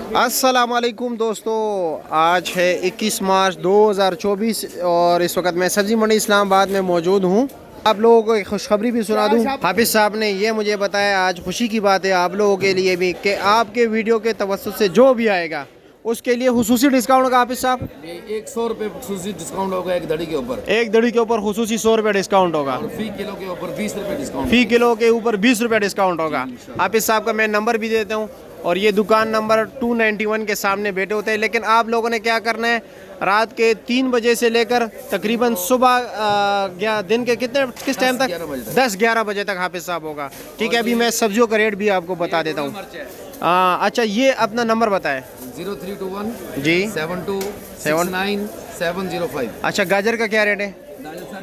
अस्सलाम वालेकुम दोस्तों, आज है 21 मार्च 2024 और इस वक्त मैं सब्ज़ी मंडी इस्लामाबाद में मौजूद हूँ। आप लोगों को एक खुशखबरी भी सुना दूँ। हाफिज़ साहब ने ये मुझे बताया, आज खुशी की बात है आप लोगों के लिए भी, कि आपके वीडियो के तवज्जुह से जो भी आएगा उसके लिए खुसूसी डिस्काउंट होगा। हाफिज़ साहब 100 रुपये खुसूसी डिस्काउंट होगा एक दड़ी के ऊपर। एक दड़ी के ऊपर खुसूसी 100 रुपये डिस्काउंट होगा और फी किलो के ऊपर 20 रुपये डिस्काउंट। फी किलो के ऊपर 20 रुपये डिस्काउंट होगा। हाफिज़ साहब का मैं नंबर भी देता हूँ और ये दुकान नंबर 291 के सामने बैठे होते हैं। लेकिन आप लोगों ने क्या करना है, रात के 3 बजे से लेकर तकरीबन सुबह दिन के किस टाइम तक 10-11 बजे तक हाफिज़ साहब होगा। ठीक है, अभी मैं सब्जियों का रेट भी आपको बता देता हूँ। अच्छा, ये अपना नंबर बताएं। 0321 जी 7269 अच्छा, गाजर का क्या रेट है? गाजर सर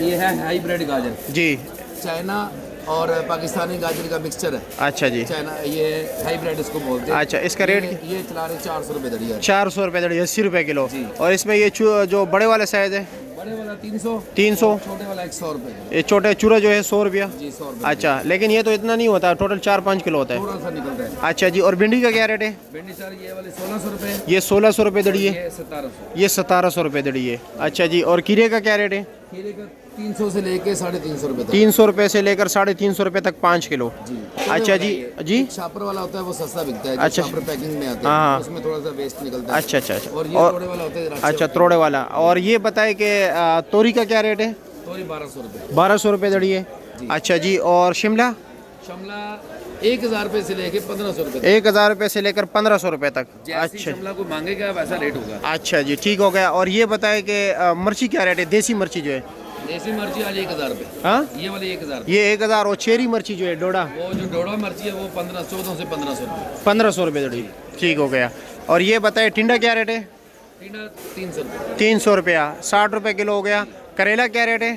ये है हाईब्रिड गाजर जी, चाइना और पाकिस्तानी गाजर का मिक्सचर है। अच्छा जी, चाइना ये हाईब्रिड इसको बोलते हैं। अच्छा, इसका रेट ये चला रहे 400 रुपये दड़ी है। 400 रुपये दड़ी, 80 रुपये किलो। जी। और इसमें ये जो बड़े वाला साइज़ है बड़े वाला 300, 300, छोटे वाला 100 रुपये। ये छोटे चूरा जो है 100 रुपया। जी 100 रुपये। अच्छा, लेकिन ये तो इतना नहीं होता, टोटल 4-5 किलो होता है। थोड़ा सा निकलता है। अच्छा जी, और भिंडी का क्या रेट है? भिंडी सर ये वाले 1600 रुपये, ये 1600 रुपये दड़ी है, ये 1700। ये 1700 रुपये दड़ी है। अच्छा जी, और खीरे का क्या रेट है? खीरे का 300 से लेके 350 रुपये तक। 300 रुपये से लेकर 350 रुपये तक 5 किलो। जी। अच्छा जी, जी शापर वाला होता है वो सस्ता बिकता है। अच्छा। शापर पैकिंग में आते हाँ। हैं उसमें थोड़ा सा वेस्ट निकलता है। अच्छा अच्छा अच्छा। और ये तोड़े वाला होता है। अच्छा, तोड़े वाला। और ये बताए कि तोरी का क्या रेट है? तोरी 1200 रुपये। 1200 रुपये दड़ी है। अच्छा जी, और शिमला? शिमला 1000 रुपये से लेके 1500 रुपये। 1000 रुपये से लेकर 1500 रुपये तक। जैसे अच्छा शिमला को मांगेगा वैसा रेट होगा। अच्छा जी, ठीक हो गया। और ये बताए कि मिर्ची क्या रेट है, देसी मिर्ची जो है? देसी मिर्ची वाली 1000 रुपये। हाँ, ये वाली 1000। ये 1000। और चेरी मिर्ची जो है डोडा, वो जो डोडा मिर्ची है वो 1400 से 1500 रुपये। 1500 रुपये दड़ी। ठीक हो गया। और ये बताए टिंडा क्या रेट है? टीना 300 रुपये। 300 रुपया, 60 रुपये किलो हो गया। करेला क्या रेट है?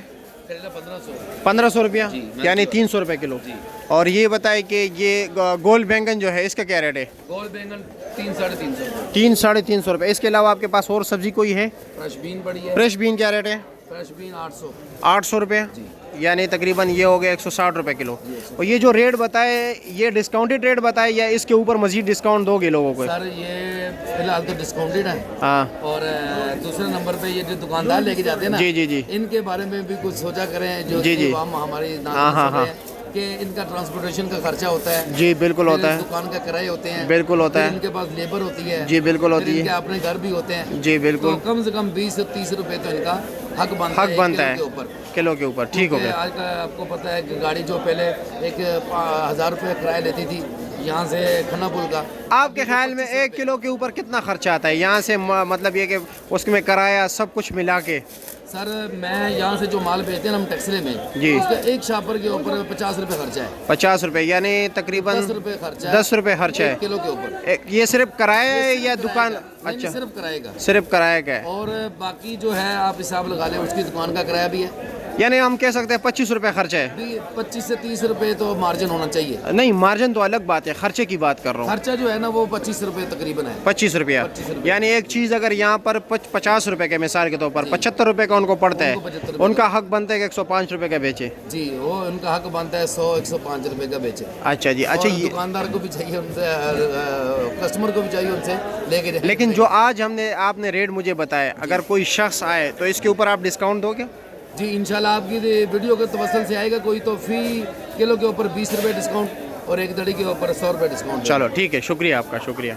करेला 1500। 1500 रुपया, जी, यानी 300 रुपये किलो। जी। और ये बताए कि ये गोल बैंगन जो है इसका क्या रेट है? गोल बैंगन 300-350 रुपये। 300-350 रुपये। इसके अलावा आपके पास और सब्जी कोई है? फ्रेश बीन पड़ी है। फ्रेश बीन क्या रेट है? Fresh bean 800। 800 रुपये, यानी तकरीबन ये हो गया 160 रुपये किलो। और ये जो रेट बताए, ये डिस्काउंटेड रेट बताए या इसके ऊपर मजीद डिस्काउंट दोगे लोगों को? सर ये फिलहाल तो डिस्काउंटेड है। हाँ और दूसरे नंबर पे ये जो दुकानदार लेके जाते हैं ना, जी जी जी इनके बारे में भी कुछ सोचा करें। जो जी जी। हम हमारी हाँ कि इनका ट्रांसपोर्टेशन का खर्चा होता है। जी बिल्कुल होता है, दुकान का किराए होते हैं। बिल्कुल होता है। इनके पास लेबर होती है। जी बिल्कुल होती है। इनके अपने घर भी होते हैं। जी बिल्कुल। तो कम से कम 20 से 30 रुपए तो इनका हक बनता है किलो के ऊपर। ठीक हो गया। आज का आपको पता है कि गाड़ी जो पहले 1000 रुपये किराया लेती थी यहाँ से खन्ना पुल का, आपके ख्याल में 1 किलो के ऊपर कितना खर्चा आता है यहाँ से? मतलब ये कि उसमें किराया सब कुछ मिला के? सर मैं यहाँ से जो माल भेजते हैं हम टैक्सी में जी, उसका एक शापर के ऊपर 50 रुपये खर्चा है। 50 रुपये, यानी तकरीबन 10 रुपये खर्चा है। 10 रुपये खर्चा है किलो के ऊपर। ये सिर्फ किराया है या दुकान? अच्छा, सिर्फ किराए का। सिर्फ किराया का है। और बाकी जो है आप हिसाब लगा लें, उसकी दुकान का किराया भी है। यानी हम कह सकते हैं 25 रुपये खर्चा है। 25 से 30 रुपये तो मार्जिन होना चाहिए। नहीं, मार्जिन तो अलग बात है, खर्चे की बात कर रहा हूँ। खर्चा जो है ना वो 25 रुपये तकरीबन है। 25 रुपया, यानी एक चीज़ अगर यहाँ पर 50 रुपये के मिसाल के तौर पर 75 रुपये का उनको पड़ता है, उनका हक बनता है कि 105 रुपये का बेचे। जी, वो उनका हक बनता है 100-105 रुपये का बेचे। अच्छा जी। अच्छा, ये दुकानदार को भी चाहिए उनसे, कस्टमर को भी चाहिए उनसे लेके जाए। लेकिन जो आज आपने रेट मुझे बताया, अगर कोई शख्स आए तो इसके ऊपर आप डिस्काउंट दोगे? जी इंशाल्लाह। आपकी वीडियो के तवसल से आएगा कोई तो फी किलो के ऊपर 20 रुपये डिस्काउंट और एक दड़ी के ऊपर 100 रुपये डिस्काउंट। चलो ठीक है, शुक्रिया आपका, शुक्रिया।